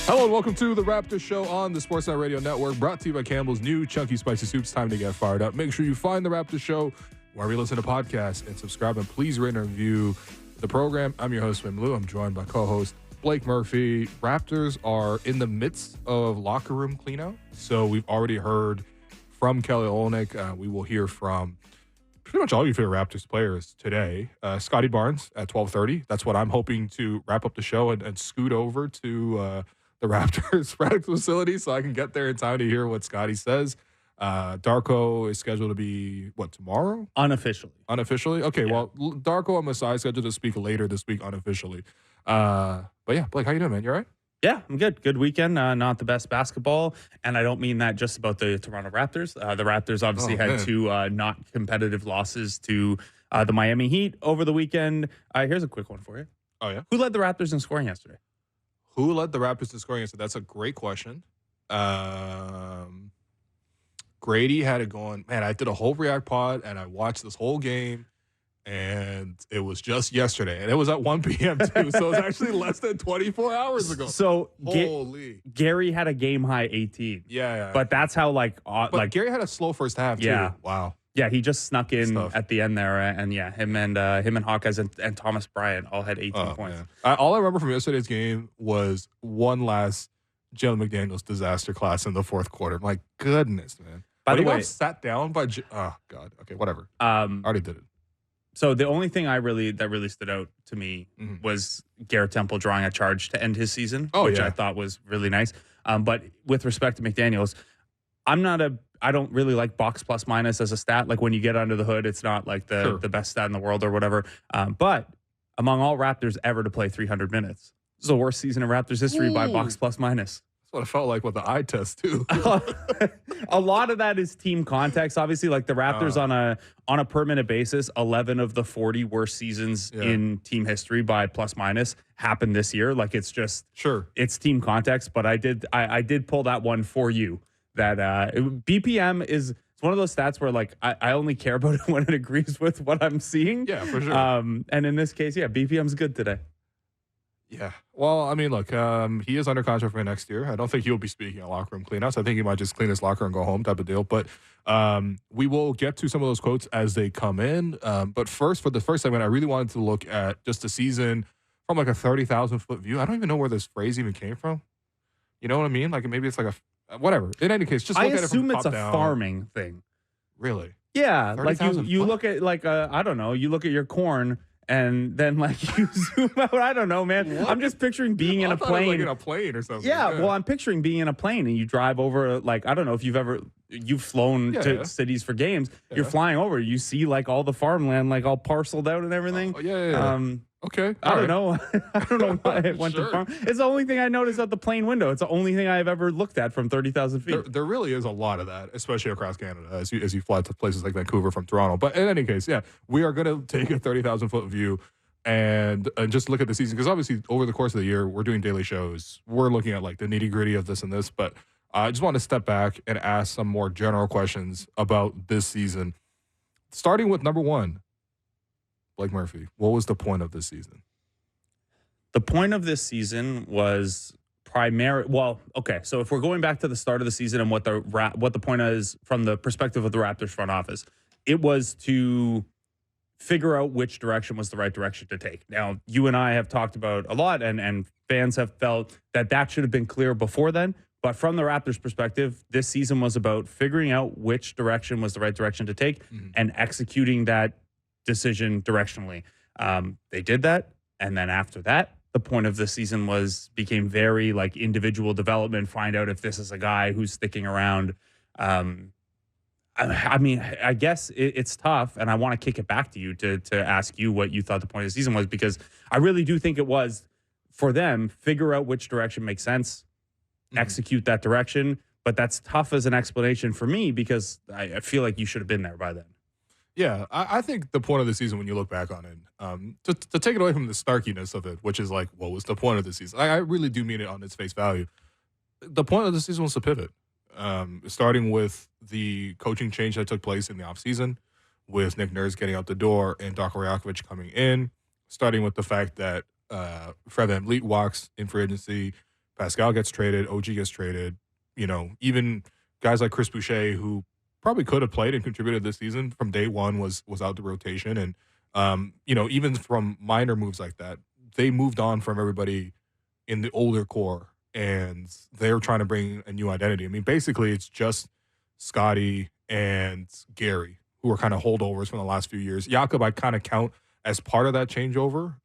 Hello and welcome to the Raptors Show on the Sportsnet Radio Network, brought to you by Campbell's new Chunky Spicy Soups. Time to get fired up. Make sure you find the Raptors Show wherever you listen to podcasts and subscribe, and please rate and review the program. I'm your host, Wim Lou. I'm joined by co-host Blake Murphy. Raptors are in the midst of locker room cleanout, so we've already heard from Kelly Olynyk. We will hear from pretty much all your favorite Raptors players today. Scotty Barnes at 12:30. That's what I'm hoping to wrap up the show and scoot over to the Raptors practice facility so I can get there in time to hear what Scotty says. Darko is scheduled to be, tomorrow? Unofficially. Unofficially? Okay, yeah. Well, Darko and Masai scheduled to speak later this week unofficially. But yeah, Blake, how you doing, man? You all right? Yeah, I'm good. Good weekend. Not the best basketball, and I don't mean that just about the Toronto Raptors. The Raptors obviously had two not competitive losses to the Miami Heat over the weekend. Here's a quick one for you. Oh, yeah? Who led the Raptors in scoring yesterday? Who led the Raptors in scoring yesterday? That's a great question. Grady had it going. Man, I did a whole React pod, and I watched this whole game, and it was just yesterday. And it was at 1 p.m., too, so it was actually less than 24 hours ago. So holy. Gary had a game-high 18. Yeah. But that's how, But Gary had a slow first half, too. Yeah. Wow. Yeah, he just snuck in at the end there, and yeah, him and Hawkes and Thomas Bryant all had 18 points. All I remember from yesterday's game was one last Jalen McDaniels disaster class in the fourth quarter. My goodness, man. By the way, got sat down by oh god. Okay, whatever. I already did it. So the only thing that really stood out to me was Garrett Temple drawing a charge to end his season, which I thought was really nice. But with respect to McDaniels, I don't really like box plus minus as a stat. Like when you get under the hood, it's not like the best stat in the world or whatever. But among all Raptors ever to play 300 minutes, this is the worst season in Raptors history by box plus minus. That's what it felt like with the eye test too. A lot of that is team context. Obviously, like the Raptors on a per minute basis, 11 of the 40 worst seasons in team history by plus minus happened this year. Like it's just it's team context. But I did pull that one for you. That BPM is one of those stats where like I only care about it when it agrees with what I'm seeing. Yeah, for sure. And in this case, BPM's good today. Yeah. Well, I mean, look, he is under contract for next year. I don't think he'll be speaking at locker room cleanouts. I think he might just clean his locker and go home type of deal. But we will get to some of those quotes as they come in. But first, for the first segment, I really wanted to look at just the season from like a 30,000-foot view. I don't even know where this phrase even came from. You know what I mean? Like maybe it's like whatever. In any case, just look at it from top down. I assume it's a farming thing. Really? Yeah. Like you look at like I don't know. You look at your corn and then like you zoom out. I don't know, man. What? I'm just picturing being in a plane. Like in a plane or something. Yeah. Well, I'm picturing being in a plane and you drive over. Like I don't know if you've flown to cities for games. Yeah. You're flying over. You see like all the farmland like all parceled out and everything. Okay. I don't know. I don't know why it went to farm. It's the only thing I noticed out the plane window. It's the only thing I've ever looked at from 30,000 feet. There really is a lot of that, especially across Canada, as you fly to places like Vancouver from Toronto. But in any case, we are going to take a 30,000-foot view and just look at the season. Because obviously, over the course of the year, we're doing daily shows. We're looking at like the nitty-gritty of this and this. But I just want to step back and ask some more general questions about this season. Starting with number one. Blake Murphy, what was the point of this season? The point of this season was so if we're going back to the start of the season and what the point is from the perspective of the Raptors front office, it was to figure out which direction was the right direction to take. Now, you and I have talked about a lot, and fans have felt that should have been clear before then. But from the Raptors' perspective, this season was about figuring out which direction was the right direction to take and executing that decision directionally. They did that, and then after that, the point of the season became very like individual development. Find out if this is a guy who's sticking around. I mean, I guess it's tough, and I want to kick it back to you to ask you what you thought the point of the season was, because I really do think it was for them figure out which direction makes sense, execute that direction. But that's tough as an explanation for me because I feel like you should have been there by then. Yeah, I think the point of the season, when you look back on it, to take it away from the snarkiness of it, which is like, what was the point of the season? I really do mean it on its face value. The point of the season was to pivot, starting with the coaching change that took place in the offseason, with Nick Nurse getting out the door and Darko Rajakovic coming in, starting with the fact that Fred VanVleet walks in free agency, Pascal gets traded, OG gets traded, even guys like Chris Boucher, who probably could have played and contributed this season from day one, was out the rotation. And, even from minor moves like that, they moved on from everybody in the older core, and they're trying to bring a new identity. I mean, basically, it's just Scotty and Gary, who are kind of holdovers from the last few years. Jakob, I kind of count as part of that changeover,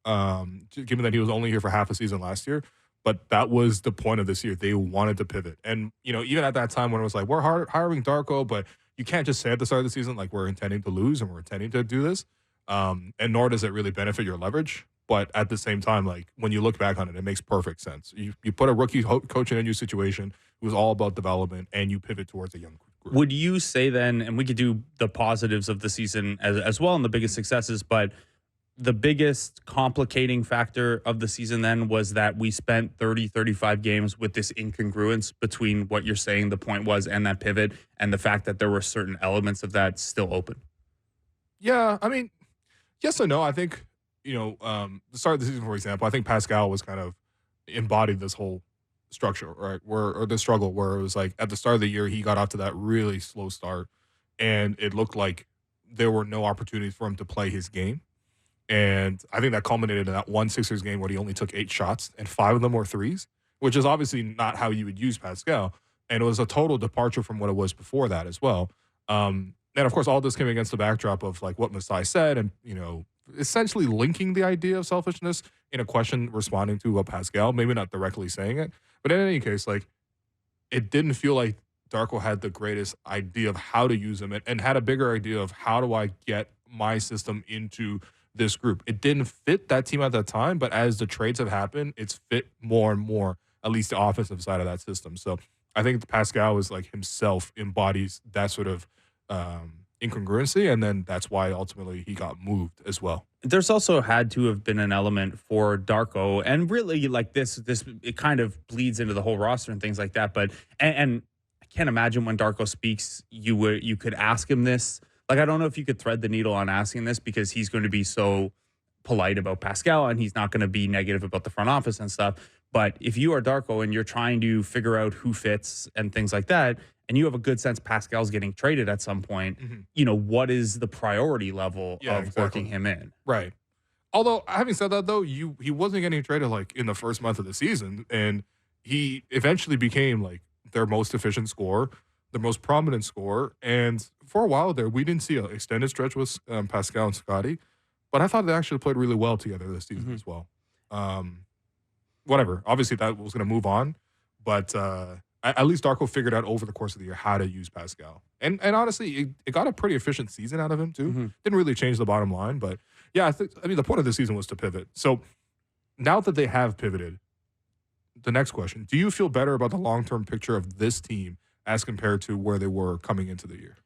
given that he was only here for half a season last year. But that was the point of this year. They wanted to pivot. And, even at that time when it was like, we're hiring Darko, but you can't just say at the start of the season, like, we're intending to lose and we're intending to do this. And nor does it really benefit your leverage. But at the same time, like, when you look back on it, it makes perfect sense. You put a rookie coach in a new situation. It was all about development, and you pivot towards a young group. Would you say then, and we could do the positives of the season as well and the biggest successes, but the biggest complicating factor of the season then was that we spent 30, 35 games with this incongruence between what you're saying the point was and that pivot, and the fact that there were certain elements of that still open? Yeah, I mean, yes and no. I think, the start of the season, for example, I think Pascal was kind of embodied this whole structure, right? Or the struggle where it was like at the start of the year, he got off to that really slow start, and it looked like there were no opportunities for him to play his game. And I think that culminated in that one Sixers game where he only took 8 shots and 5 of them were threes, which is obviously not how you would use Pascal. And it was a total departure from what it was before that as well. And of course, all this came against the backdrop of like what Masai said and, essentially linking the idea of selfishness in a question responding to what Pascal, maybe not directly saying it. But in any case, like, it didn't feel like Darko had the greatest idea of how to use him and had a bigger idea of how do I get my system into this group. It didn't fit that team at that time, but as the trades have happened, it's fit more and more, at least the offensive side of that system. So I think Pascal is like himself embodies that sort of incongruency, and then that's why ultimately he got moved as well. There's also had to have been an element for Darko, and really like this it kind of bleeds into the whole roster and things like that. But and I can't imagine when Darko speaks, you could ask him this. Like, I don't know if you could thread the needle on asking this because he's going to be so polite about Pascal and he's not going to be negative about the front office and stuff. But if you are Darko and you're trying to figure out who fits and things like that, and you have a good sense Pascal's getting traded at some point, what is the priority level of working him in? Right. Although, having said that, though, he wasn't getting traded like in the first month of the season, and he eventually became like their most efficient scorer, the most prominent scorer. And for a while there, we didn't see an extended stretch with Pascal and Scotty, but I thought they actually played really well together this season as well. Whatever. Obviously, that was going to move on, but at least Darko figured out over the course of the year how to use Pascal. And honestly, it got a pretty efficient season out of him, too. Didn't really change the bottom line, but yeah, I mean, the point of the season was to pivot. So now that they have pivoted, the next question, do you feel better about the long-term picture of this team as compared to where they were coming into the year?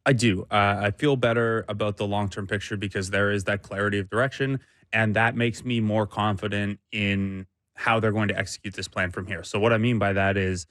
I do. I feel better about the long-term picture because there is that clarity of direction, and that makes me more confident in how they're going to execute this plan from here. So what I mean by that is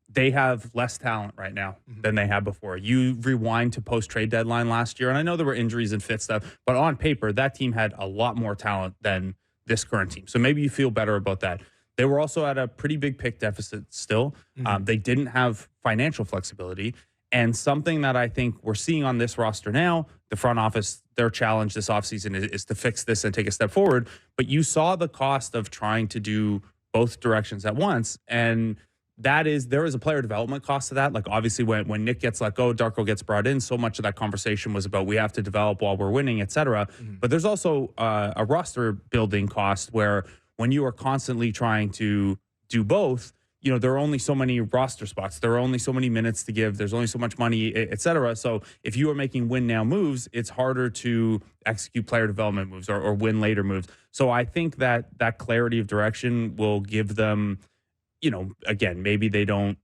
they have less talent right now than they had before. You rewind to post-trade deadline last year, and I know there were injuries and fit stuff, but on paper, that team had a lot more talent than this current team. So maybe you feel better about that. They were also at a pretty big pick deficit still. They didn't have financial flexibility. And something that I think we're seeing on this roster now, the front office, their challenge this offseason is to fix this and take a step forward. But you saw the cost of trying to do both directions at once. And there is a player development cost to that. Like, obviously, when Nick gets let go, Darko gets brought in. So much of that conversation was about we have to develop while we're winning, et cetera. But there's also a roster building cost where when you are constantly trying to do both, there are only so many roster spots. There are only so many minutes to give. There's only so much money, et cetera. So if you are making win now moves, it's harder to execute player development moves or win later moves. So I think that clarity of direction will give them, again, maybe they don't,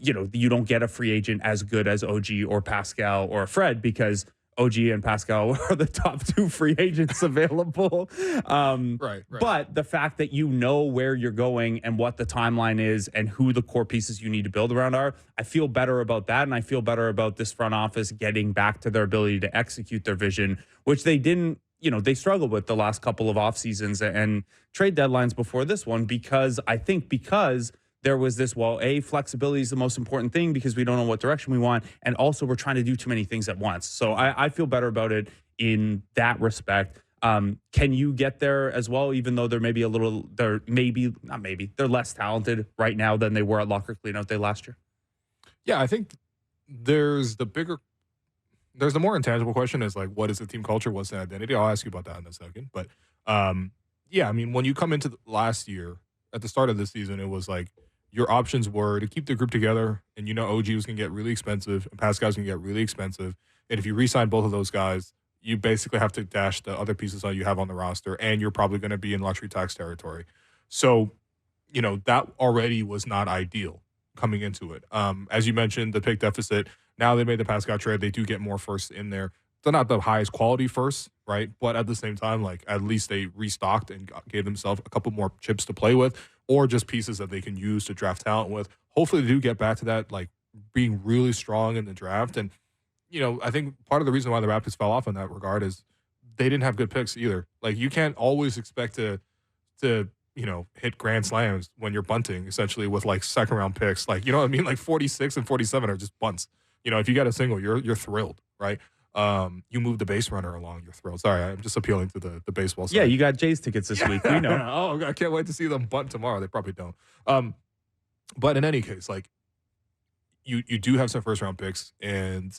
you don't get a free agent as good as OG or Pascal or Fred because OG and Pascal are the top 2 free agents available. Right. But the fact that you know where you're going and what the timeline is and who the core pieces you need to build around are, I feel better about that. And I feel better about this front office getting back to their ability to execute their vision, which they didn't, they struggled with the last couple of off seasons and trade deadlines before this one because there was this, flexibility is the most important thing because we don't know what direction we want. And also we're trying to do too many things at once. So I feel better about it in that respect. Can you get there as well, even though they're they're less talented right now than they were at locker cleanout day last year? Yeah, I think there's the more intangible question is like, what is the team culture? What's the identity? I'll ask you about that in a second. But yeah, I mean, when you come into last year, at the start of the season, it was like your options were to keep the group together, and OG was going to get really expensive, and Pascal's going to get really expensive. And if you re-sign both of those guys, you basically have to dash the other pieces that you have on the roster, and you're probably going to be in luxury tax territory. So, that already was not ideal coming into it. As you mentioned, the pick deficit, now they made the Pascal trade. They do get more firsts in there. They're not the highest quality firsts, right? But at the same time, like, at least they restocked and gave themselves a couple more chips to play with, or just pieces that they can use to draft talent with. Hopefully they do get back to that, like, being really strong in the draft. And, I think part of the reason why the Raptors fell off in that regard is they didn't have good picks either. Like, you can't always expect to hit grand slams when you're bunting, essentially, with, like, second-round picks. Like, you know what I mean? Like, 46 and 47 are just bunts. If you get a single, you're thrilled, right? You move the base runner along, you're thrilled. Sorry, I'm just appealing to the baseball side. Yeah, you got Jays tickets this week. We know. Oh, I can't wait to see them bunt tomorrow. They probably don't. But in any case, like, you do have some first-round picks, and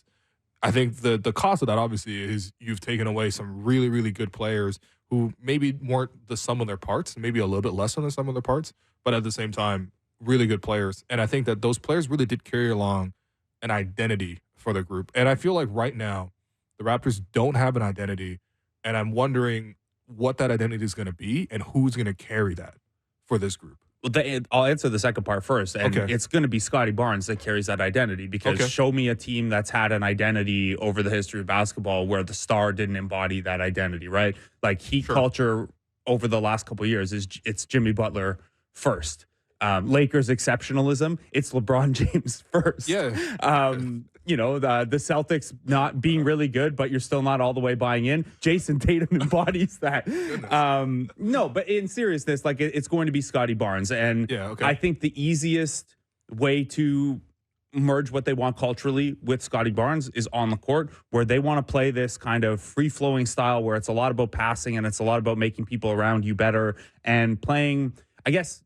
I think the cost of that, obviously, is you've taken away some really, really good players who maybe weren't the sum of their parts, maybe a little bit less than the sum of their parts, but at the same time, really good players. And I think that those players really did carry along an identity for the group. And I feel like right now, the Raptors don't have an identity, and I'm wondering what that identity is going to be and who's going to carry that for this group. Well, I'll answer the second part first. And It's going to be Scotty Barnes that carries that identity because show me a team that's had an identity over the history of basketball where the star didn't embody that identity, right? Like Heat culture over the last couple of years it's Jimmy Butler first. Lakers exceptionalism, it's LeBron James first. Yeah. The Celtics not being really good, but you're still not all the way buying in. Jason Tatum embodies that. No, but in seriousness, like it's going to be Scotty Barnes. And I think the easiest way to merge what they want culturally with Scotty Barnes is on the court, where they want to play this kind of free-flowing style where it's a lot about passing and it's a lot about making people around you better and playing, I guess,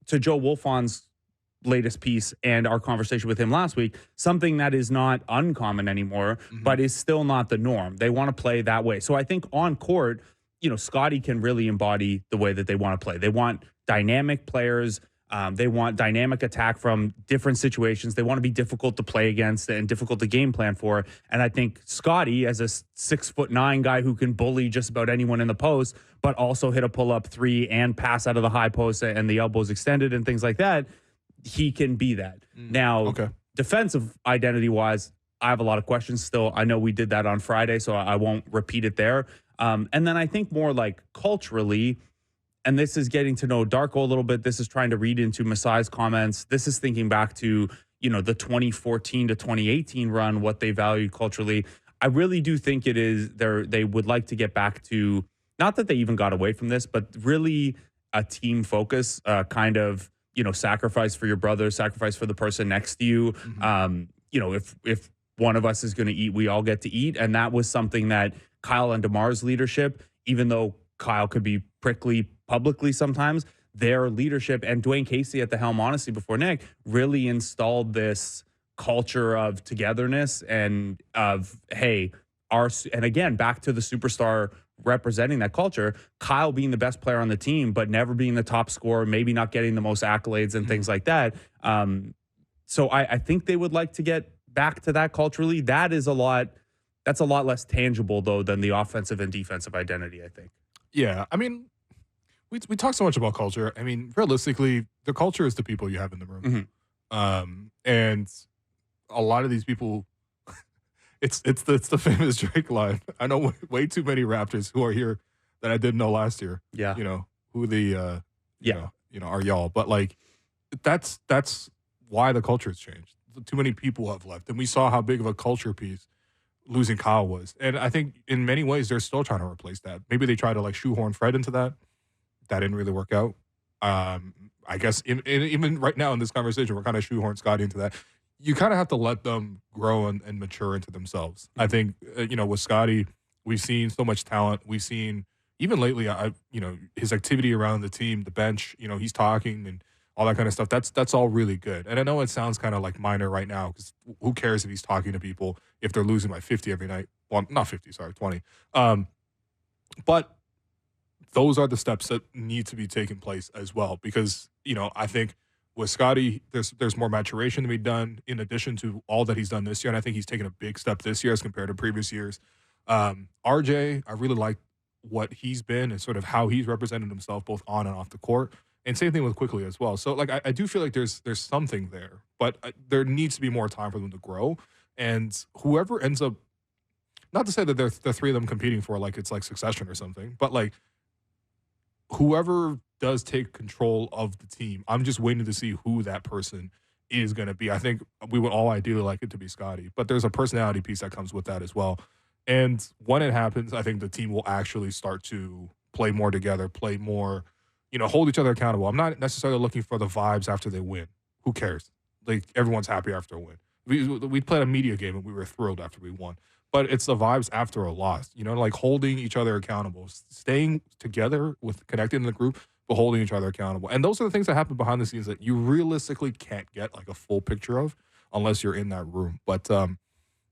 to Joe Wolfon's latest piece and our conversation with him last week, something that is not uncommon anymore, but is still not the norm. They want to play that way. So I think on court, Scotty can really embody the way that they want to play. They want dynamic players. They want dynamic attack from different situations. They want to be difficult to play against and difficult to game plan for. And I think Scotty, as a 6'9" guy who can bully just about anyone in the post, but also hit a pull-up three and pass out of the high post and the elbows extended and things like that, he can be that. Now, defensive identity-wise, I have a lot of questions still. I know we did that on Friday, so I won't repeat it there. And then I think more like culturally, and this is getting to know Darko a little bit. This is trying to read into Masai's comments. This is thinking back to, the 2014 to 2018 run, what they valued culturally. I really do think it is they would like to get back to, not that they even got away from this, but really a team focus, kind of, sacrifice for your brother, sacrifice for the person next to you. If one of us is going to eat, we all get to eat. And that was something that Kyle and DeMar's leadership, even though Kyle could be prickly publicly sometimes, their leadership and Dwayne Casey at the helm, honestly, before Nick, really installed this culture of togetherness and of, hey, and again, back to the superstar representing that culture, Kyle being the best player on the team, but never being the top scorer, maybe not getting the most accolades and things like that. So I think they would like to get back to that culturally. That's a lot less tangible, though, than the offensive and defensive identity, I think. Yeah, I mean, we talk so much about culture. I mean, realistically, the culture is the people you have in the room. And a lot of these people, it's the famous Drake line. I know way too many Raptors who are here that I didn't know last year. Yeah. Who the are y'all. But like that's why the culture has changed. Too many people have left. And we saw how big of a culture piece losing Kyle was. And I think in many ways they're still trying to replace that. Maybe they try to like shoehorn Fred into that. That didn't really work out. I guess even right now in this conversation, we're kind of shoehorn Scotty into that. You kind of have to let them grow and mature into themselves. I think, with Scotty, we've seen so much talent. We've seen, even lately, his activity around the team, the bench, he's talking and all that kind of stuff. That's all really good. And I know it sounds kind of like minor right now because who cares if he's talking to people if they're losing by 50 every night? Well, not 50, sorry, 20. But those are the steps that need to be taking place as well because, I think with Scotty, there's more maturation to be done in addition to all that he's done this year. And I think he's taken a big step this year as compared to previous years. RJ, I really like what he's been and sort of how he's represented himself both on and off the court. And same thing with Quickly as well. So, like, I do feel like there's something there, but there needs to be more time for them to grow. And whoever ends up, not to say that they're the three of them competing for, like, it's like Succession or something, but, like, whoever does take control of the team, I'm just waiting to see who that person is going to be. I think we would all ideally like it to be Scotty, but there's a personality piece that comes with that as well. And when it happens, I think the team will actually start to play more together, play more, hold each other accountable. I'm not necessarily looking for the vibes after they win. Who cares? Like, everyone's happy after a win. We played a media game and we were thrilled after we won. But it's the vibes after a loss, like holding each other accountable, staying together with connecting in the group, but holding each other accountable. And those are the things that happen behind the scenes that you realistically can't get like a full picture of unless you're in that room. But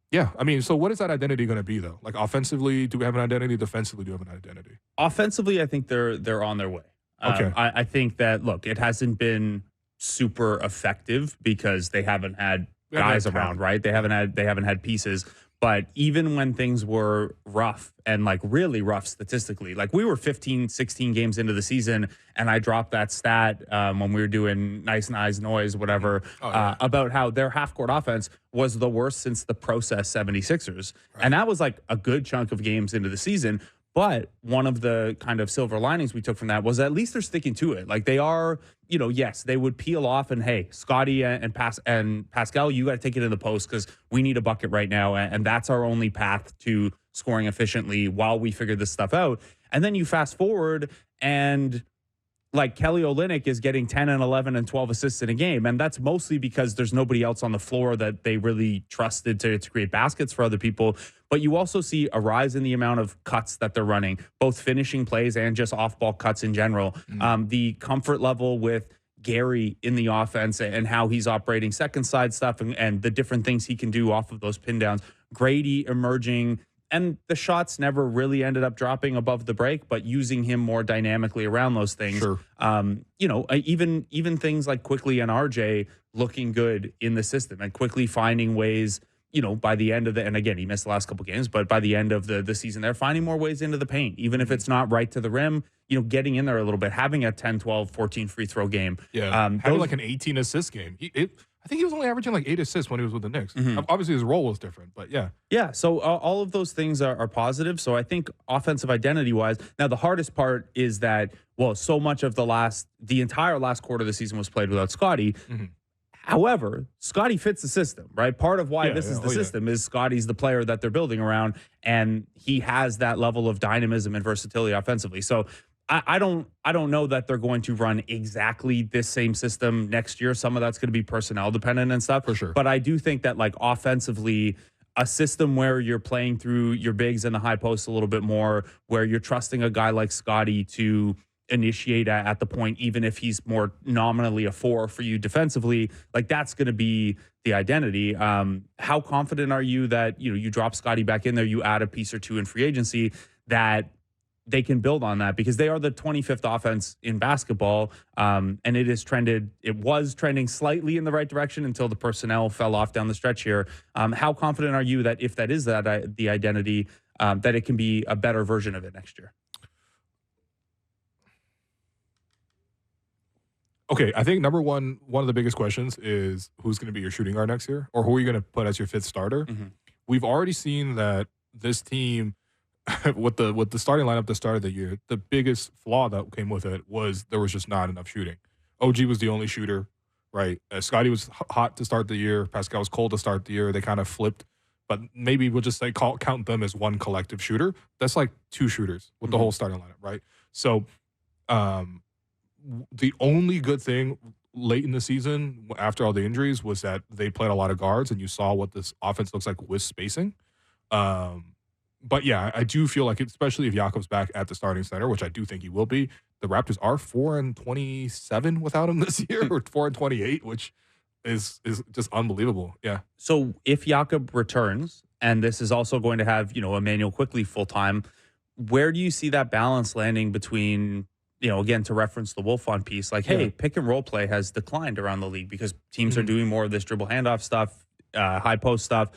yeah, I mean, so what is that identity going to be though? Like offensively, do we have an identity? Defensively, do we have an identity? Offensively, I think they're on their way. Okay. I think that, look, it hasn't been super effective because they haven't had guys around, right? They haven't had pieces. But even when things were rough and like really rough statistically, like we were 15, 16 games into the season and I dropped that stat when we were doing Nice Noise, whatever, about how their half-court offense was the worst since the process 76ers. Right. And that was like a good chunk of games into the season. But one of the kind of silver linings we took from that was at least they're sticking to it. Like they are, yes, they would peel off and, hey, Scotty and Pascal, you got to take it in the post because we need a bucket right now. And that's our only path to scoring efficiently while we figure this stuff out. And then you fast forward and like Kelly Olynyk is getting 10 and 11 and 12 assists in a game. And that's mostly because there's nobody else on the floor that they really trusted to create baskets for other people. But you also see a rise in the amount of cuts that they're running, both finishing plays and just off-ball cuts in general. The comfort level with Gary in the offense and how he's operating second side stuff and the different things he can do off of those pin downs. Grady emerging. And the shots never really ended up dropping above the break, but using him more dynamically around those things. Sure. Even things like Quickly and RJ looking good in the system and Quickly finding ways, by the end of and again, he missed the last couple games, but by the end of the season, they're finding more ways into the paint, even if it's not right to the rim, getting in there a little bit, having a 10, 12, 14 free throw game. Yeah. Having like an 18 assist game. I think he was only averaging like 8 assists when he was with the Knicks. Obviously, his role was different, but yeah. Yeah, so all of those things are positive. So I think offensive identity-wise, now the hardest part is that, so much of the entire last quarter of the season was played without Scotty. However, Scotty fits the system, right? Part of why this is the system is Scotty's the player that they're building around, and he has that level of dynamism and versatility offensively. So I don't know that they're going to run exactly this same system next year. Some of that's going to be personnel dependent and stuff. For sure. But I do think that like offensively, a system where you're playing through your bigs in the high post a little bit more, where you're trusting a guy like Scotty to initiate at the point, even if he's more nominally a 4 for you defensively, like that's going to be the identity. How confident are you that, you drop Scotty back in there, you add a piece or two in free agency that they can build on that because they are the 25th offense in basketball. And it was trending slightly in the right direction until the personnel fell off down the stretch here. How confident are you that if that is the identity, that it can be a better version of it next year? Okay, I think number one of the biggest questions is who's going to be your shooting guard next year, or who are you going to put as your 5th starter? We've already seen that this team, with the starting lineup at the start of the year, the biggest flaw that came with it was there was just not enough shooting. OG was the only shooter, right? Scotty was hot to start the year. Pascal was cold to start the year. They kind of flipped but maybe we'll just say count them as one collective shooter. That's like 2 shooters with the whole starting lineup, right? So the only good thing late in the season after all the injuries was that they played a lot of guards, and you saw what this offense looks like with spacing. But yeah, I do feel like, especially if Jakob's back at the starting center, which I do think he will be, the Raptors are 4-27 without him this year, or 4-28, which is just unbelievable. Yeah. So if Jakob returns, and this is also going to have, Emmanuel Quickly full time, where do you see that balance landing between, again, to reference the Wolfon piece, like, hey, pick and roll play has declined around the league because teams are doing more of this dribble handoff stuff, high post stuff.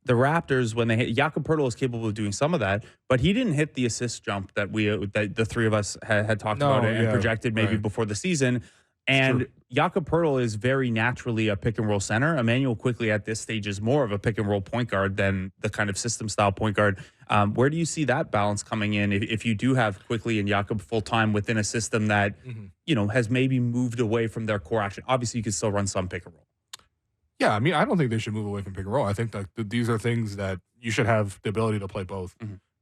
The Raptors, when they hit, Jakob Poeltl is capable of doing some of that, but he didn't hit the assist jump that the three of us had talked about and projected maybe before the season. And Jakob Poeltl is very naturally a pick and roll center. Emmanuel Quickly at this stage is more of a pick and roll point guard than the kind of system style point guard. Where do you see that balance coming in if you do have Quickly and Jakob full time within a system that has maybe moved away from their core action? Obviously, you can still run some pick and roll. Yeah, I mean, I don't think they should move away from pick and roll. I think that these are things that you should have the ability to play both.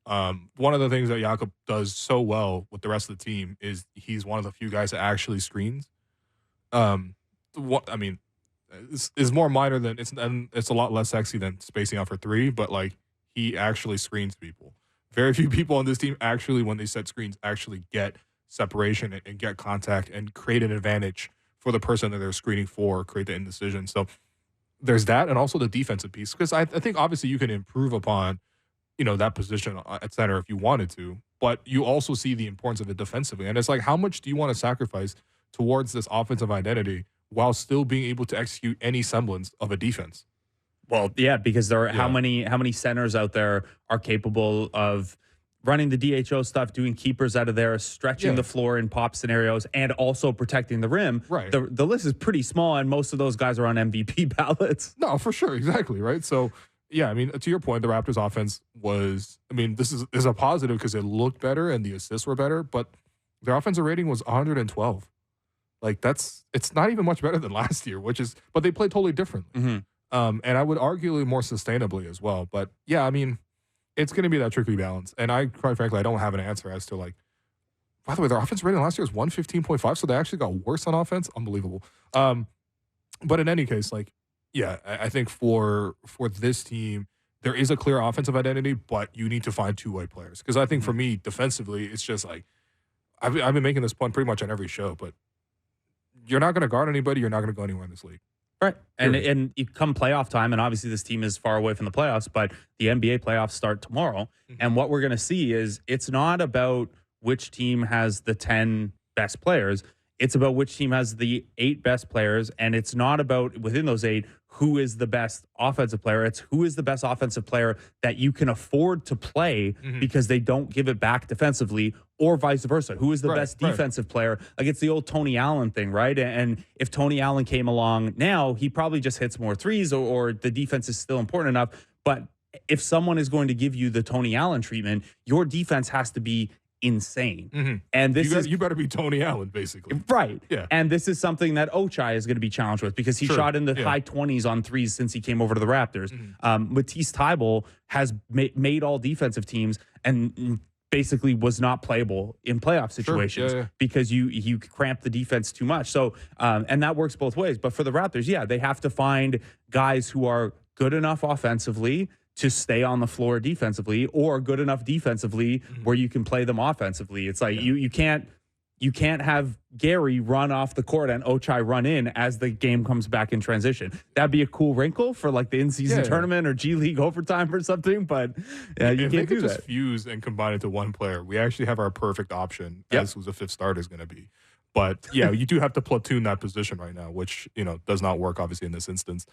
One of the things that Jakob does so well with the rest of the team is he's one of the few guys that actually screens. What I mean is more minor than it's a lot less sexy than spacing out for 3, but like he actually screens people. Very few people on this team actually, when they set screens, actually get separation and get contact and create an advantage for the person that they're screening for, create the indecision. So there's that, and also the defensive piece, because I think obviously you can improve upon, that position at center if you wanted to, but you also see the importance of it defensively. And it's like, how much do you want to sacrifice towards this offensive identity while still being able to execute any semblance of a defense? Well, yeah, because there are how many centers out there are capable of running the DHO stuff, doing keepers out of there, stretching the floor in pop scenarios, and also protecting the rim. Right. The list is pretty small, and most of those guys are on MVP ballots. No, for sure. Exactly. Right. So, yeah, I mean, to your point, the Raptors offense was, I mean, this is a positive because it looked better and the assists were better, but their offensive rating was 112. Like, it's not even much better than last year, but they played totally differently. And I would argue more sustainably as well. But yeah, I mean, it's going to be that tricky balance. And quite frankly, I don't have an answer as to, like, by the way, their offense rating last year was 115.5, so they actually got worse on offense. Unbelievable. But in any case, like, yeah, I think for this team, there is a clear offensive identity, but you need to find two-way players. Because I think for me, defensively, it's just like, I've been making this point pretty much on every show, but you're not going to guard anybody. You're not going to go anywhere in this league. Right. And you come playoff time, and obviously this team is far away from the playoffs, but the NBA playoffs start tomorrow. And what we're going to see is it's not about which team has the 10 best players. It's about which team has the 8 best players. And it's not about, within those 8, who is the best offensive player. It's who is the best offensive player that you can afford to play because they don't give it back defensively, or vice versa. Who is the best defensive player? Like, it's the old Tony Allen thing, right? And if Tony Allen came along now, he probably just hits more threes, or the defense is still important enough. But if someone is going to give you the Tony Allen treatment, your defense has to be insane. And you better be Tony Allen, basically. Right. Yeah. And this is something that Ochai is going to be challenged with, because he shot in the high 20s on threes since he came over to the Raptors. Matisse Thybulle has made all defensive teams and basically was not playable in playoff situations because you cramp the defense too much. So, and that works both ways. But for the Raptors, they have to find guys who are good enough offensively to stay on the floor defensively, or good enough defensively where you can play them offensively. It's like you can't have Gary run off the court and Ochai run in as the game comes back in transition. That'd be a cool wrinkle for like the in-season tournament or G League overtime or something, but you can't do that. Just fuse and combine it to one player, we actually have our perfect option as who the 5th starter is going to be. But yeah, you do have to platoon that position right now, which does not work obviously in this instance.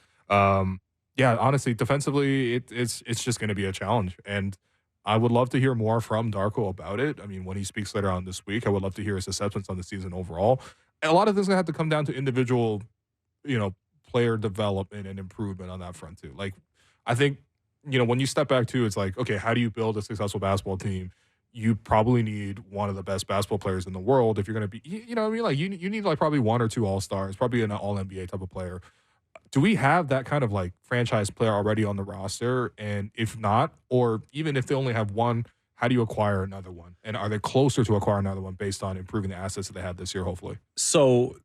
Yeah, honestly, defensively, it's just going to be a challenge. And I would love to hear more from Darko about it. I mean, when he speaks later on this week, I would love to hear his assessments on the season overall. And a lot of this is going to have to come down to individual, player development and improvement on that front too. Like, I think, when you step back too, it's like, okay, how do you build a successful basketball team? You probably need one of the best basketball players in the world if you're going to be, Like, you need like probably 1 or 2 all-stars, probably an all-NBA type of player. do we have that kind of like franchise player already on the roster? And if not, or even if they only have one, how do you acquire another one? And are they closer to acquire another one based on improving the assets that they had this year, hopefully? So,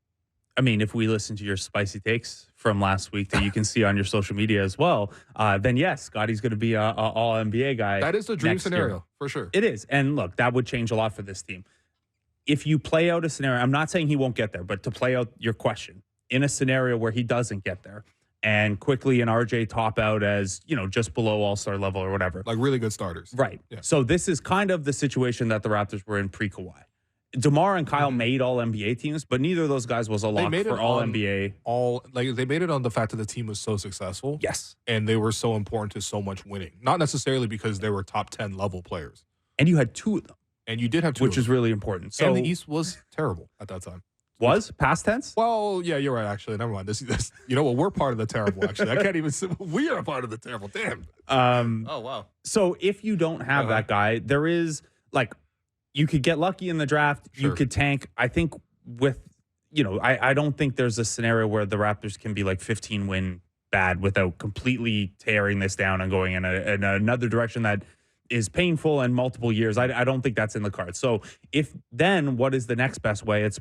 I mean, if we listen to your spicy takes from last week that you can see on your social media as well, then yes, Scotty's going to be a all NBA guy. That is the dream scenario, year. for sure. It is. And look, that would change a lot for this team. If you play out a scenario, I'm not saying he won't get there, but to play out your question, in a scenario where he doesn't get there and quickly and RJ top out as, just below all-star level or whatever. Like really good starters. Right. Yeah. So this is kind of the situation that the Raptors were in pre-Kawhi. DeMar and Kyle made all NBA teams, but neither of those guys was a lock for all NBA. They made it on the fact that the team was so successful. Yes. And they were so important to so much winning. Not necessarily because they were top 10 level players. And you had two of them. And you did have two, which is really important. So and the East was terrible at that time. Was past tense? Well, yeah, you're right. Actually, never mind. This you know what? We're part of the terrible. Actually, I can't even. We are a part of the terrible. Damn. Oh wow. So if you don't have that guy, there is you could get lucky in the draft. Sure. You could tank. I think with I don't think there's a scenario where the Raptors can be 15 win bad without completely tearing this down and going in another direction that is painful and multiple years. I don't think that's in the cards. So then what is the next best way? It's,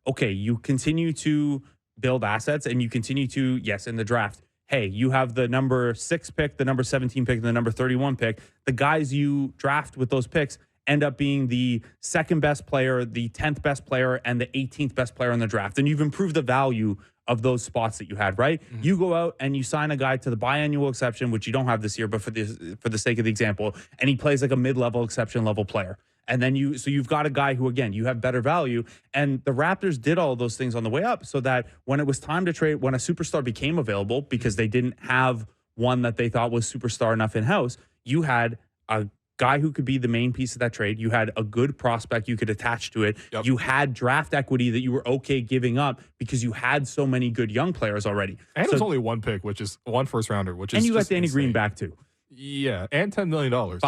okay, you continue to build assets and you continue to, yes, in the draft, hey, you have the number 6 pick, the number 17 pick, and the number 31 pick. The guys you draft with those picks end up being the second best player, the 10th best player, and the 18th best player in the draft. And you've improved the value of those spots that you had, right? Mm-hmm. You go out and you sign a guy to the biannual exception, which you don't have this year, but for the sake of the example, and he plays like a mid-level exception level player. And then you've got a guy who, again, you have better value. And the Raptors did all those things on the way up so that when it was time to trade, when a superstar became available, because they didn't have one that they thought was superstar enough in-house, you had a guy who could be the main piece of that trade. You had a good prospect you could attach to it. Yep. You had draft equity that you were okay giving up because you had so many good young players already. And it was only one pick, which is one first rounder, which is and you got Danny insane. Green back too. Yeah, and $10 million.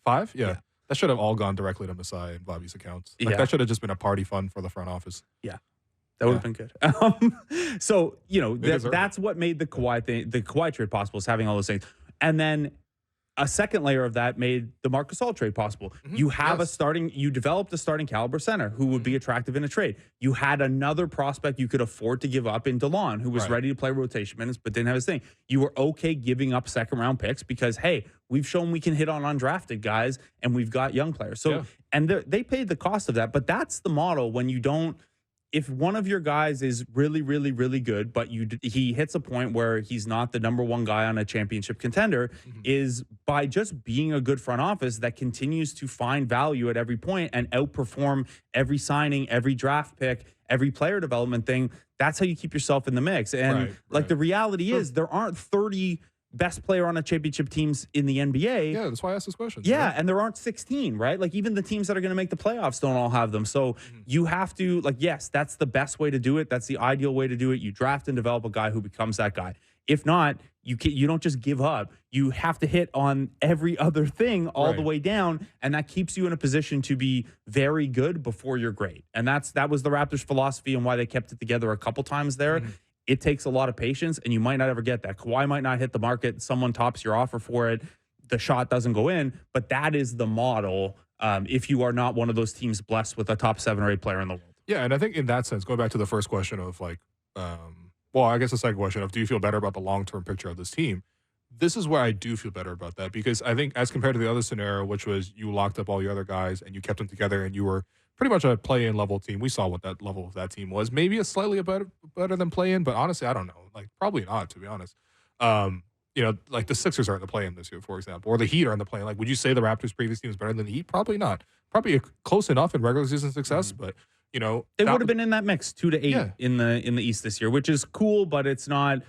Five? Yeah. That should have all gone directly to Masai and Bobby's accounts. That should have just been a party fund for the front office. Yeah. That would have been good. So, that's what made the Kawhi trade possible, is having all those things. And then a second layer of that made the Marc Gasol trade possible. Mm-hmm. You have you developed a starting caliber center who would be attractive in a trade. You had another prospect you could afford to give up in DeLon, who was ready to play rotation minutes, but didn't have his thing. You were okay giving up second round picks because, hey, we've shown we can hit on undrafted guys and we've got young players. So, and they paid the cost of that, but that's the model when you don't, if one of your guys is really, really, really good, but he hits a point where he's not the number one guy on a championship contender, is by just being a good front office that continues to find value at every point and outperform every signing, every draft pick, every player development thing. That's how you keep yourself in the mix. And the reality is there aren't 30 best player on a championship teams in the NBA. Yeah, that's why I asked this question. Yeah, and there aren't 16, right? Even the teams that are going to make the playoffs don't all have them. So you have to, yes, that's the best way to do it. That's the ideal way to do it. You draft and develop a guy who becomes that guy. If not, you don't just give up. You have to hit on every other thing all the way down, and that keeps you in a position to be very good before you're great. And that was the Raptors' philosophy and why they kept it together a couple times there. It takes a lot of patience, and you might not ever get that. Kawhi might not hit the market. Someone tops your offer for it. The shot doesn't go in, but that is the model if you are not one of those teams blessed with a top 7 or 8 player in the world. Yeah, and I think in that sense, going back to the first question of I guess the second question of do you feel better about the long-term picture of this team? This is where I do feel better about that because I think as compared to the other scenario, which was you locked up all your other guys and you kept them together and you were pretty much a play-in level team. We saw what that level of that team was. Maybe a slightly better than play-in, but honestly, I don't know. Probably not, to be honest. The Sixers are in the play-in this year, for example, or the Heat are in the play-in. Would you say the Raptors' previous team is better than the Heat? Probably not. Probably close enough in regular season success, but they would have been in that mix 2 to 8 in the East this year, which is cool, but it's not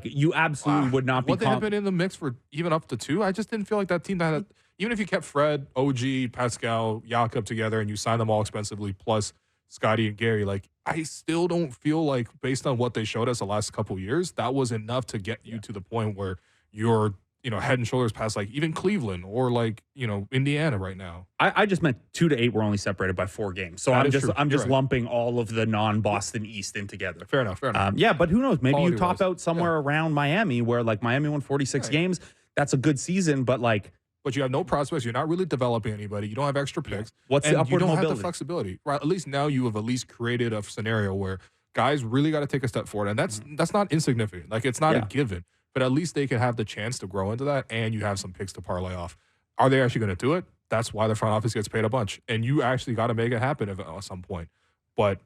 you absolutely would not be. Would they have been in the mix for even up to 2? I just didn't feel like that team that had. Even if you kept Fred, OG, Pascal, Jakob together and you signed them all expensively, plus Scotty and Gary, I still don't feel like, based on what they showed us the last couple of years, that was enough to get you to the point where you're head and shoulders past like even Cleveland or like, Indiana right now. I just meant 2 to 8 were only separated by 4 games. So I'm just right. lumping all of the non-Boston East in together. Fair enough. Yeah, but who knows? Maybe you Quality-wise. top out somewhere around Miami, where like Miami won 46 games. That's a good season, but like, But you have no prospects. You're not really developing anybody. You don't have extra picks. What's and the upward you don't mobility? have the flexibility. Right. At least now you have at least created a scenario where guys really got to take a step forward. And that's not insignificant. Like, it's not a given. But at least they can have the chance to grow into that, and you have some picks to parlay off. Are they actually going to do it? That's why the front office gets paid a bunch. And you actually got to make it happen at some point. But,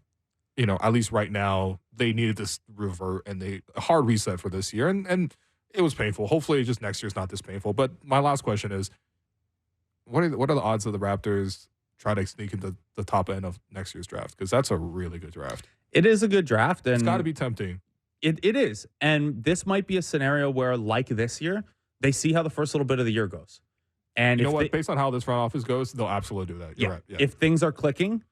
at least right now, they needed to revert, and a hard reset for this year. And it was painful. Hopefully, just next year's not this painful. But my last question is, what are the odds of the Raptors trying to sneak into the top end of next year's draft? Because that's a really good draft. It is a good draft. And it's got to be tempting. It is. And this might be a scenario where, like this year, they see how the first little bit of the year goes. And based on how this front office goes, they'll absolutely do that. You're right. Yeah. If things are clicking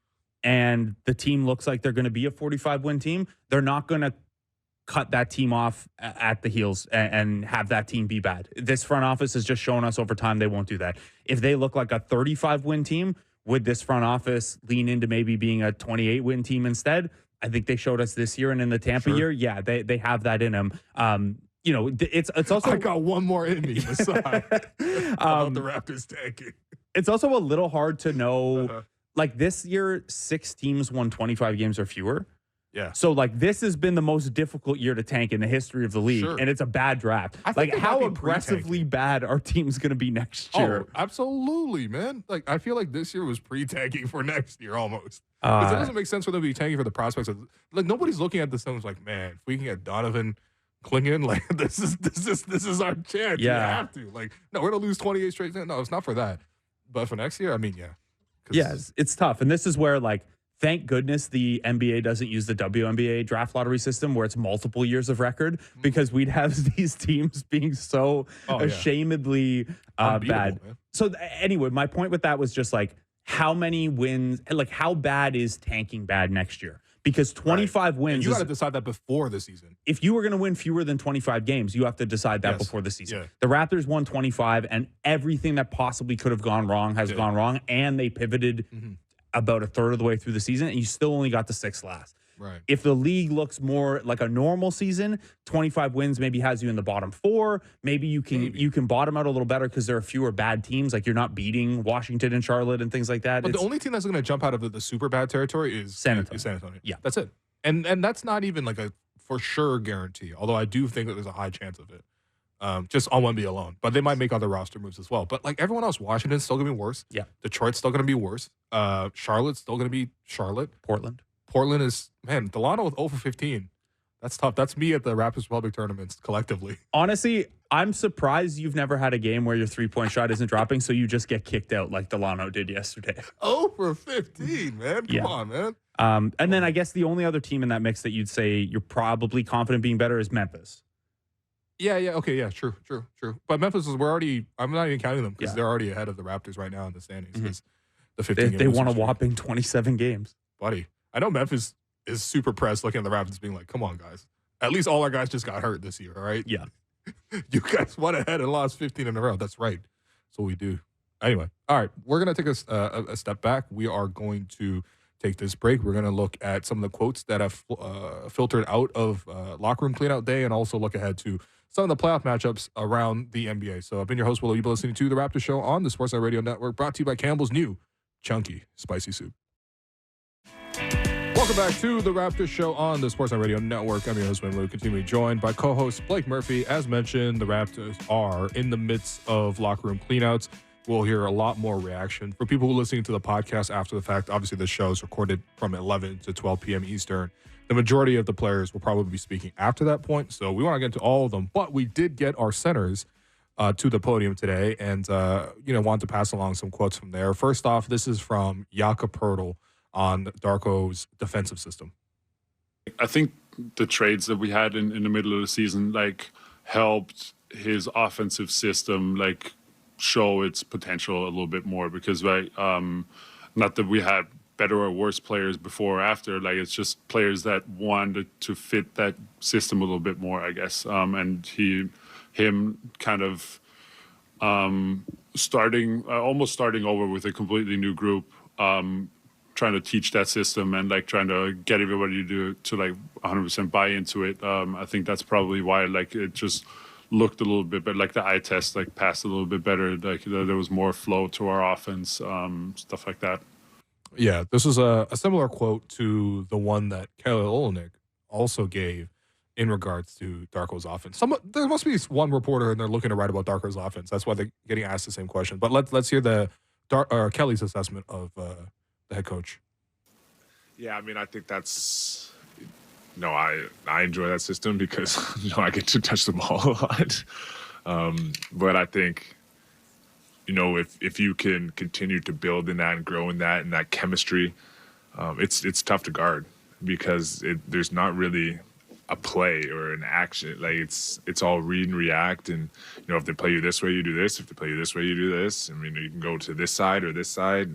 and the team looks like they're going to be a 45-win team, they're not going to cut that team off at the heels and have that team be bad. This front office has just shown us over time they won't do that. If they look like a 35-win team, would this front office lean into maybe being a 28-win team instead? I think they showed us this year and in the Tampa year. Yeah, they have that in them. It's also, I got one more in me beside about the Raptors tanking. It's also a little hard to know. Like this year, 6 teams won 25 games or fewer. Yeah. So like this has been the most difficult year to tank in the history of the league, and it's a bad draft. Like how aggressively bad are teams going to be next year? Oh, absolutely, man. Like I feel like this year was pre-tanking for next year almost. Because it doesn't make sense for them to be tanking for the prospects. Like nobody's looking at this and was like, man, if we can get Donovan Clingan, like this is our chance. Yeah. We have to. Like, no, we're gonna lose 28 straight. No, it's not for that. But for next year, I mean, yeah. Yes, it's tough. And this is where like, thank goodness the NBA doesn't use the WNBA draft lottery system where it's multiple years of record, because we'd have these teams being so ashamedly bad. Man. So anyway, my point with that was just like, how many wins, like how bad is tanking bad next year? Because 25 wins. And you got to decide that before the season. If you were going to win fewer than 25 games, you have to decide that before the season. Yeah. The Raptors won 25, and everything that possibly could have gone wrong has gone wrong, and they pivoted about a third of the way through the season, and you still only got to 6 last. Right. If the league looks more like a normal season, 25 wins maybe has you in the bottom 4. Maybe you can bottom out a little better because there are fewer bad teams. Like you're not beating Washington and Charlotte and things like that. But the only team that's going to jump out of the super bad territory is San Antonio. Yeah, that's it. And that's not even like a for sure guarantee. Although I do think that there's a high chance of it. Just on Wemby alone. But they might make other roster moves as well. But like everyone else, Washington's still going to be worse. Yeah. Detroit's still going to be worse. Charlotte's still going to be Charlotte. Portland is, man, Delano with 0 for 15. That's tough. That's me at the Raptors Republic tournaments collectively. Honestly, I'm surprised you've never had a game where your 3-point shot isn't dropping, so you just get kicked out like Delano did yesterday. 0 for 15, man. Come on, man. And then I guess the only other team in that mix that you'd say you're probably confident being better is Memphis. Yeah. Okay, yeah, true. But Memphis I'm not even counting them because they're already ahead of the Raptors right now in the standings. The 15 they won a whopping 27 games. Buddy, I know Memphis is super pressed looking at the Raptors being like, come on, guys. At least all our guys just got hurt this year, all right? Yeah. You guys went ahead and lost 15 in a row. That's right. That's what we do. Anyway, all right, we're going to take a step back. We are going to take this break. We're going to look at some of the quotes that have filtered out of locker room cleanout day and also look ahead to some of the playoff matchups around the NBA. So I've been your host, Will. You've been listening to The Raptors Show on the Sportsnet Radio Network, brought to you by Campbell's new Chunky Spicy Soup. Welcome back to The Raptors Show on the Sportsnet Radio Network. I'm your host, Will. Continuing joined by co-host Blake Murphy. As mentioned, the Raptors are in the midst of locker room cleanouts. We'll hear a lot more reaction. For people who are listening to the podcast after the fact, obviously the show is recorded from 11 to 12 p.m. Eastern. The majority of the players will probably be speaking after that point, so we want to get into all of them. But we did get our centers to the podium today and, want to pass along some quotes from there. First off, this is from Jakob Poeltl on Darko's defensive system. I think the trades that we had in the middle of the season, helped his offensive system, show its potential a little bit more because, not that we had better or worse players before or after, it's just players that wanted to fit that system a little bit more, I guess. And him kind of almost starting over with a completely new group, trying to teach that system and like trying to get everybody to like 100% buy into it. I think that's probably why like it just looked a little bit better, like the eye test like passed a little bit better, like there was more flow to our offense, stuff like that. Yeah, this was a similar quote to the one that Kelly Olynyk also gave in regards to Darko's offense. There must be one reporter and they're looking to write about Darko's offense. That's why they're getting asked the same question. But let's hear Kelly's assessment of the head coach. Yeah, I mean, I think that's I enjoy that system because I get to touch the ball a lot. But I think if you can continue to build in that and grow in that chemistry, it's tough to guard because there's not really a play or an action. Like it's all read and react. And if they play you this way, you do this. If they play you this way, you do this. I mean, you can go to this side or this side,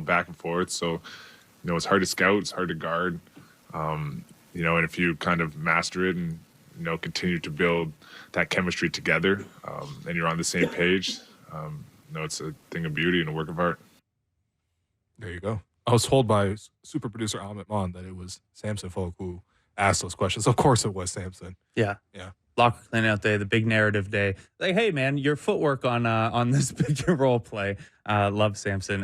back and forth. So it's hard to scout, it's hard to guard. And if you kind of master it and continue to build that chemistry together, and you're on the same page, it's a thing of beauty and a work of art. There you go. I was told by super producer Amit Mon that it was Samson Folk who asked those questions. Of course it was Samson. Yeah. Locker clean out day, the big narrative day. Like, hey man, your footwork on this big role play. Love Samson.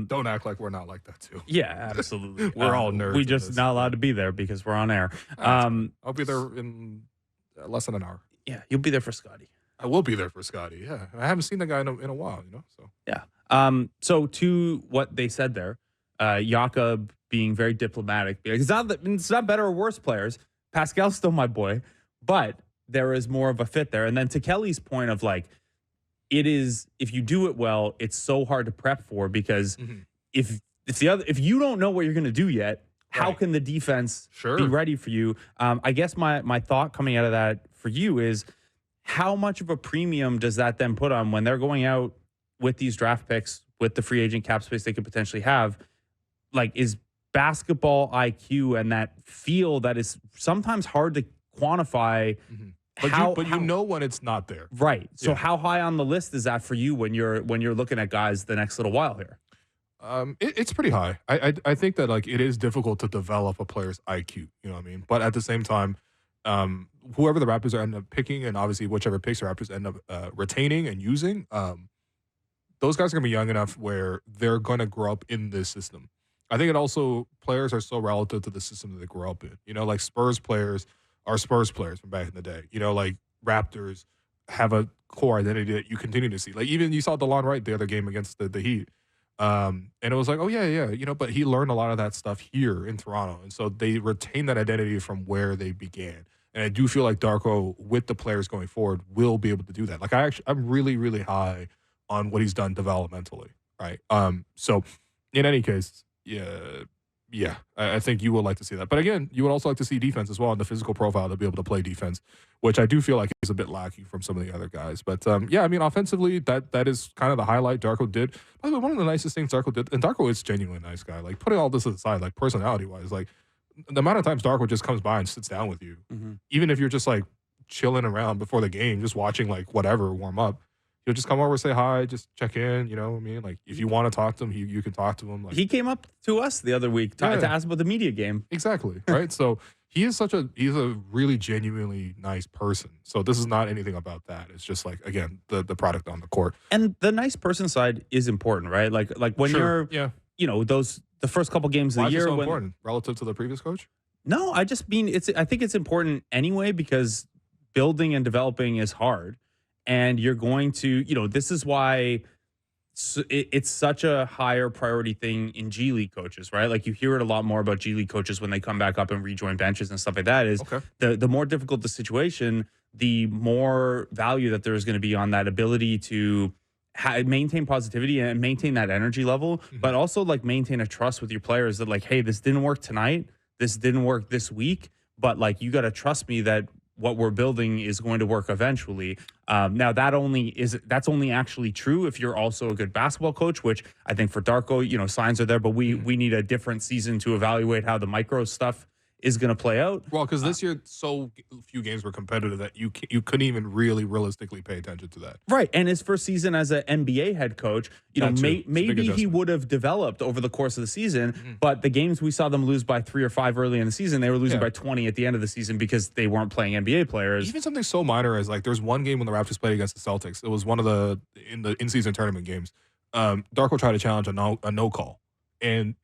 Don't act like we're not like that too. Yeah, absolutely. We're all nerds. We just not allowed to be there because we're on air. I'll be there in less than an hour. Yeah, you'll be there for Scotty. I will be there for Scotty. Yeah, I haven't seen the guy in a while. So yeah. So to what they said there, Jakob being very diplomatic. Because it's not better or worse players. Pascal's still my boy, but there is more of a fit there. And then to Kelly's point of like, it is, if you do it well, it's so hard to prep for because if you don't know what you're going to do yet, how can the defense be ready for you? I guess my thought coming out of that for you is how much of a premium does that then put on when they're going out with these draft picks, with the free agent cap space they could potentially have? Like, is basketball IQ and that feel that is sometimes hard to quantify. But you know when it's not there. Right. So how high on the list is that for you when you're looking at guys the next little while here? It's pretty high. I think that like it is difficult to develop a player's IQ, you know what I mean? But at the same time, whoever the Raptors end up picking, and obviously whichever picks the Raptors end up retaining and using, those guys are going to be young enough where they're going to grow up in this system. I think it also, players are so relative to the system that they grow up in. Like Spurs players are Spurs players from back in the day. Like Raptors have a core identity that you continue to see. Like even you saw DeLon Wright the other game against the Heat. And it was like, oh yeah, but he learned a lot of that stuff here in Toronto. And so they retain that identity from where they began. And I do feel like Darko, with the players going forward, will be able to do that. Like I'm really, really high on what he's done developmentally, right? So in any case, yeah, I think you would like to see that. But again, you would also like to see defense as well, and the physical profile to be able to play defense, which I do feel like is a bit lacking from some of the other guys. But yeah, I mean, offensively, that is kind of the highlight Darko did. By the way, one of the nicest things Darko did, and Darko is genuinely a nice guy. Like putting all this aside, like personality-wise, like the amount of times Darko just comes by and sits down with you, even if you're just like chilling around before the game, just watching like whatever warm up. He'll just come over, say hi, just check in. You know what I mean? Like, if you want to talk to him, you can talk to him. Like, he came up to us the other week to ask about the media game. Exactly, right? So he's a really genuinely nice person. So this is not anything about that. It's just like, again, the product on the court. And the nice person side is important, right? Like when you're, the first couple games of the year. Why is it so important relative to the previous coach? No, I just mean I think it's important anyway because building and developing is hard. And you're going to, this is why it's such a higher priority thing in G League coaches, right? Like you hear it a lot more about G League coaches when they come back up and rejoin benches and stuff like that is the more difficult the situation, the more value that there is going to be on that ability to maintain positivity and maintain that energy level, but also like maintain a trust with your players that like, hey, this didn't work tonight. This didn't work this week, but like, you got to trust me that what we're building is going to work eventually. Now that's only actually true if you're also a good basketball coach, which I think for Darko, signs are there, but we need a different season to evaluate how the micro stuff is going to play out. Well, because this year so few games were competitive that you couldn't even really realistically pay attention to that. Right. And his first season as an NBA head coach, maybe he would have developed over the course of the season, but the games we saw them lose by 3 or 5 early in the season, they were losing by 20 at the end of the season because they weren't playing NBA players. Even something so minor as like there's one game when the Raptors played against the Celtics. It was one of the in-season tournament games. Darko tried to challenge a no call. And,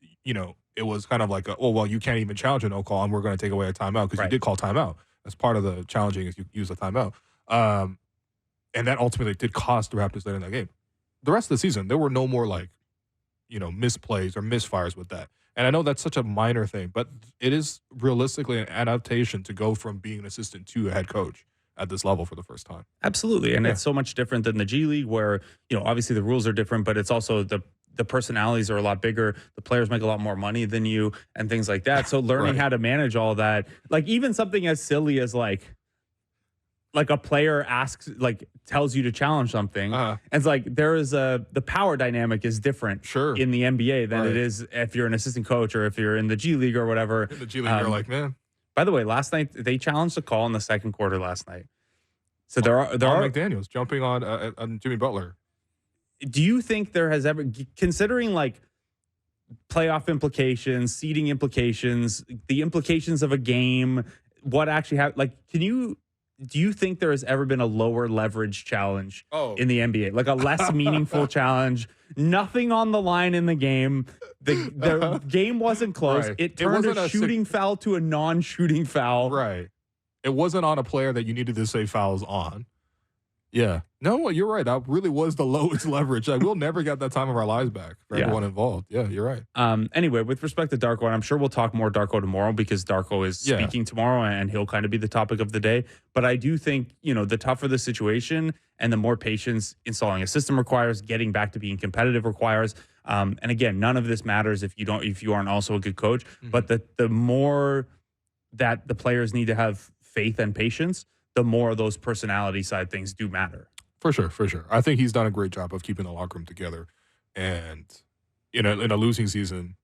it was kind of like, you can't even challenge a no call, and we're going to take away a timeout because you did call timeout. That's part of the challenging is you use a timeout. And that ultimately did cost the Raptors later in that game. The rest of the season, there were no more misplays or misfires with that. And I know that's such a minor thing, but it is realistically an adaptation to go from being an assistant to a head coach at this level for the first time. Absolutely. And it's so much different than the G League where, obviously the rules are different, but it's also the personalities are a lot bigger. The players make a lot more money than you and things like that. So learning how to manage all that, like even something as silly as like a player tells you to challenge something. And it's like the power dynamic is different in the NBA than it is if you're an assistant coach or if you're in the G League or whatever. In the G League, you're like, man. By the way, last night they challenged a call in the second quarter last night. So there are McDaniels jumping on Jimmy Butler. Do you think there has ever, considering like playoff implications, seeding implications, the implications of a game, what actually happened? Like, do you think there has ever been a lower leverage challenge in the NBA? Like a less meaningful challenge, nothing on the line in the game. The game wasn't close. It turned a shooting foul to a non-shooting foul. Right. It wasn't on a player that you needed to say fouls on. Yeah. No, you're right. That really was the lowest leverage. Like, we'll never get that time of our lives back for everyone involved. Yeah, you're right. Anyway, with respect to Darko, and I'm sure we'll talk more Darko tomorrow because Darko is speaking tomorrow and he'll kind of be the topic of the day. But I do think, the tougher the situation and the more patience installing a system requires, getting back to being competitive requires. And again, none of this matters if you aren't also a good coach. But the more that the players need to have faith and patience, the more those personality side things do matter. For sure. I think he's done a great job of keeping the locker room together. And, in a losing season,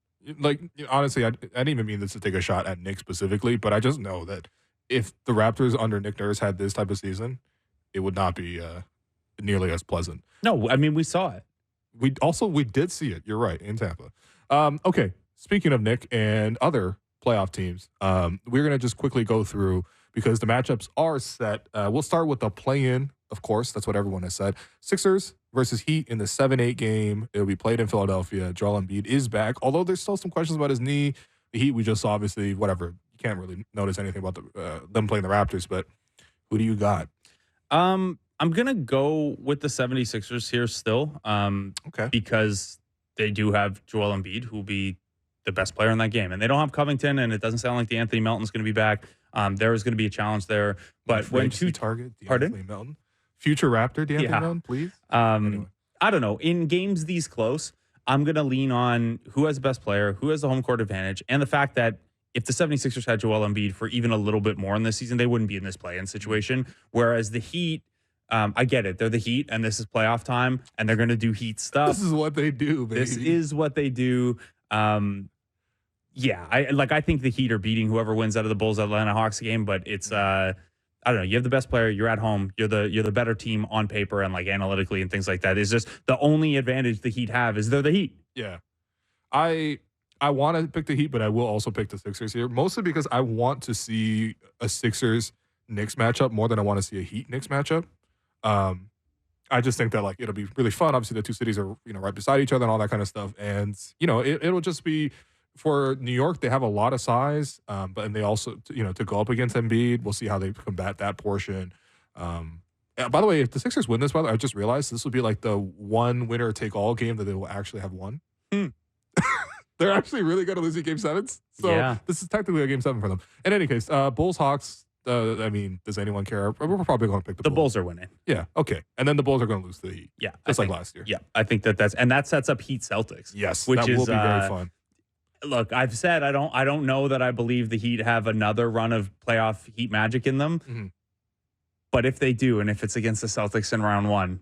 honestly, I didn't even mean this to take a shot at Nick specifically, but I just know that if the Raptors under Nick Nurse had this type of season, it would not be nearly as pleasant. No, I mean, we saw it. We did see it. You're right, in Tampa. Okay, speaking of Nick and other playoff teams, we're going to just quickly go through because the matchups are set. We'll start with the play-in, of course. That's what everyone has said. Sixers versus Heat in the 7-8 game. It'll be played in Philadelphia. Joel Embiid is back, although there's still some questions about his knee. The Heat, we just saw, obviously, whatever. You can't really notice anything about them playing the Raptors, but who do you got? I'm going to go with the 76ers here still because they do have Joel Embiid, who will be the best player in that game. And they don't have Covington, and it doesn't sound like DeAnthony Melton's going to be back. There is going to be a challenge there. But when target DeAnthony Melton? Future Raptor DeAnthony Melton, please? Anyway. I don't know. In games these close, I'm going to lean on who has the best player, who has the home court advantage, and the fact that if the 76ers had Joel Embiid for even a little bit more in this season, they wouldn't be in this play-in situation. Whereas the Heat, I get it. They're the Heat, and this is playoff time, and they're going to do Heat stuff. This is what they do, baby. This is what they do. I think the Heat are beating whoever wins out of the Bulls-Atlanta Hawks game, but it's I don't know. You have the best player. You're at home. You're the better team on paper and like analytically and things like that. It's just the only advantage the Heat have is they're the Heat. Yeah, I want to pick the Heat, but I will also pick the Sixers here, mostly because I want to see a Sixers-Knicks matchup more than I want to see a Heat-Knicks matchup. I just think that like it'll be really fun. Obviously, the two cities are right beside each other and all that kind of stuff, and it'll just be. For New York, they have a lot of size, and they also, to go up against Embiid, we'll see how they combat that portion. By the way, if the Sixers win this, I just realized this will be like the one winner take all game that they will actually have won. They're actually really good at losing game sevens. So this is technically a game 7 for them. In any case, Bulls, Hawks, does anyone care? We're probably going to pick the Bulls. Bulls are winning. Yeah, okay. And then the Bulls are going to lose to the Heat. Yeah. Just like last year. Yeah, I think that sets up Heat Celtics. Yes, which that will be very fun. Look, I've said I don't know that I believe the Heat have another run of playoff Heat magic in them. Mm-hmm. But if they do, and if it's against the Celtics in round 1,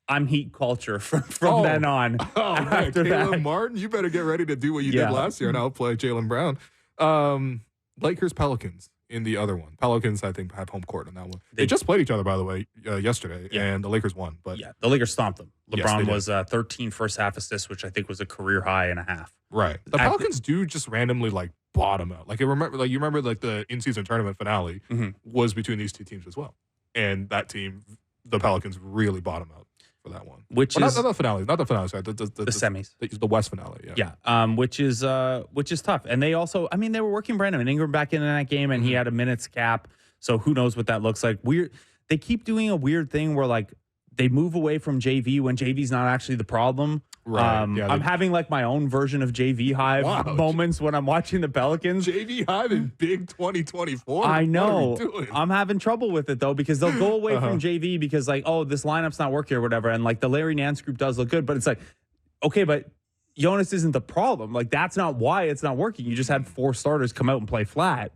I'm Heat culture from then on. After Caleb Martin, you better get ready to do what you did last year and outplay Jaylen Brown. Lakers Pelicans in the other one. Pelicans, I think, have home court on that one. They just played each other, by the way, yesterday, and the Lakers won. But yeah, the Lakers stomped them. LeBron was 13 first half assists, which I think was a career high and a half. Right. The Pelicans do just randomly like bottom out. Like you remember like the in-season tournament finale was between these two teams as well, and that team, the Pelicans, really bottom out for that one. Which well, is not the finale, sorry, the semis, the West finale. Yeah. Which is tough. And they also, I mean, they were working Brandon Ingram back in that game, and he had a minutes cap. So who knows what that looks like? They keep doing a weird thing where like they move away from JV when JV's not actually the problem. Right. I'm having like my own version of JV Hive moments when I'm watching the Pelicans. JV Hive in big 2024. I know. What are we doing? I'm having trouble with it though, because they'll go away from JV because like, oh, this lineup's not working or whatever. And like the Larry Nance group does look good, but it's like, okay, but Jonas isn't the problem. Like that's not why it's not working. You just had 4 starters come out and play flat.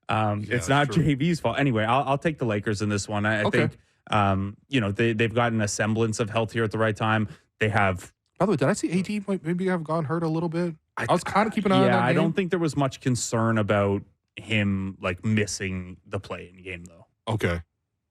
It's not true. JV's fault. Anyway, I'll take the Lakers in this one. I think, they've gotten a semblance of health here at the right time. They have. By the way, did I see AD might maybe have gone hurt a little bit? I was kind of keeping an eye on that game. I don't think there was much concern about him like missing the play in game though. Okay.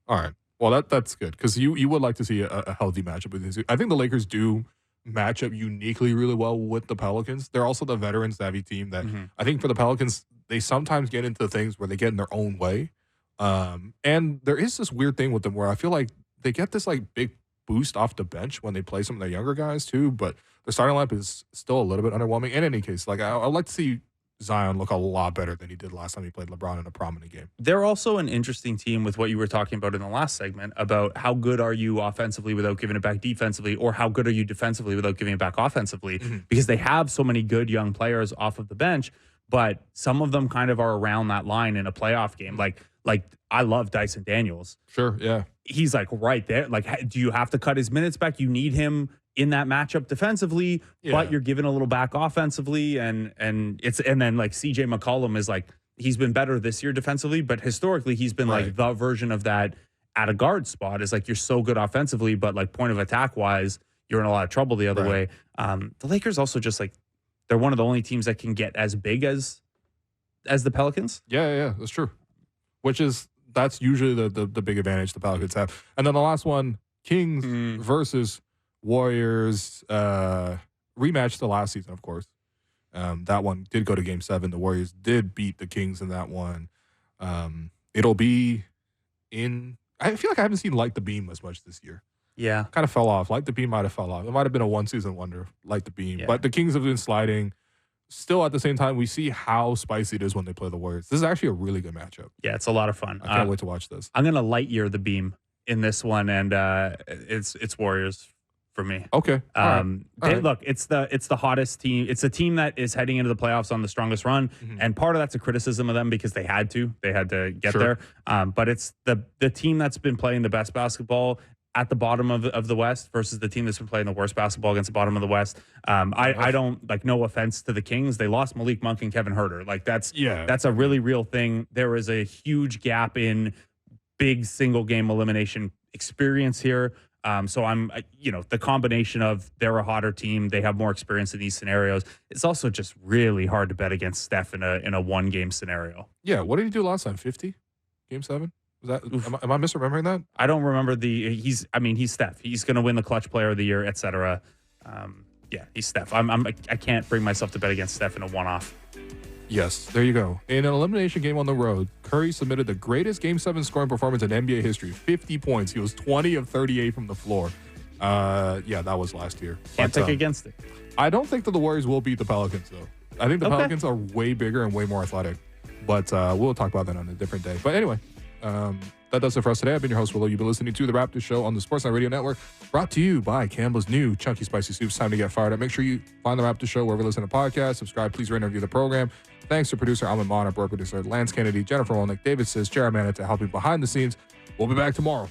All right. Well, that's good because you would like to see a healthy matchup with these. I think the Lakers do match up uniquely really well with the Pelicans. They're also the veteran savvy team that I think for the Pelicans, they sometimes get into things where they get in their own way. And there is this weird thing with them where I feel like they get this like big boost off the bench when they play some of their younger guys too, but the starting lineup is still a little bit underwhelming. In any case, like I'd like to see Zion look a lot better than he did last time he played LeBron in a prominent game. They're also an interesting team with what you were talking about in the last segment about how good are you offensively without giving it back defensively, or how good are you defensively without giving it back offensively, because they have so many good young players off of the bench, but some of them kind of are around that line in a playoff game. Like I love Dyson Daniels. Sure, yeah. He's like right there. Like, do you have to cut his minutes back? You need him in that matchup defensively, but you're giving a little back offensively, and then like CJ McCollum is like, he's been better this year defensively, but historically he's been like the version of that at a guard spot. Is like you're so good offensively, but like point of attack wise, you're in a lot of trouble the other way. The Lakers also just like, they're one of the only teams that can get as big as the Pelicans. Yeah, that's true. That's usually the big advantage the Pelicans have. And then the last one, Kings versus Warriors, rematch the last season, of course. That one did go to Game 7. The Warriors did beat the Kings in that one. It'll be in. I feel like I haven't seen Light the Beam as much this year. Yeah, kind of fell off. Light the Beam might have fell off. It might have been a one-season wonder. Light the Beam, but the Kings have been sliding. Still, at the same time, we see how spicy it is when they play the Warriors. This is actually a really good matchup. Yeah, it's a lot of fun. I can't wait to watch this. I'm gonna light year the beam in this one, and it's Warriors for me. Okay. Look, it's the hottest team. It's a team that is heading into the playoffs on the strongest run, and part of that's a criticism of them because they had to get there. But it's the team that's been playing the best basketball at the bottom of the West versus the team that's been playing the worst basketball against the bottom of the West. I don't like, no offense to the Kings. They lost Malik Monk and Kevin Huerter. Like that's a really real thing. There is a huge gap in big single game elimination experience here. So I'm, the combination of they're a hotter team, they have more experience in these scenarios. It's also just really hard to bet against Steph in a 1-game scenario. Yeah. What did he do last time? 50? Game 7? Was that, am I misremembering that? I don't remember he's Steph. He's going to win the clutch player of the year, etc. He's Steph. I can't bring myself to bet against Steph in a one-off. Yes, there you go. In an elimination game on the road, Curry submitted the greatest Game 7 scoring performance in NBA history, 50 points. He was 20 of 38 from the floor. That was last year. Can't pick against it. I don't think that the Warriors will beat the Pelicans, though. I think the Pelicans are way bigger and way more athletic. But we'll talk about that on a different day. But anyway, that does it for us today. I've been your host, Willow. You've been listening to The Raptors Show on the Sportsnet Radio Network, brought to you by Campbell's new Chunky Spicy Soups. Time to get fired up. Make sure you find The Raptors Show wherever you listen to podcasts. Subscribe. Please rate and review the program. Thanks to producer Alman Monner, board producer Lance Kennedy, Jennifer Olynyk, David Sis, Jared Manette to helping behind the scenes. We'll be back tomorrow.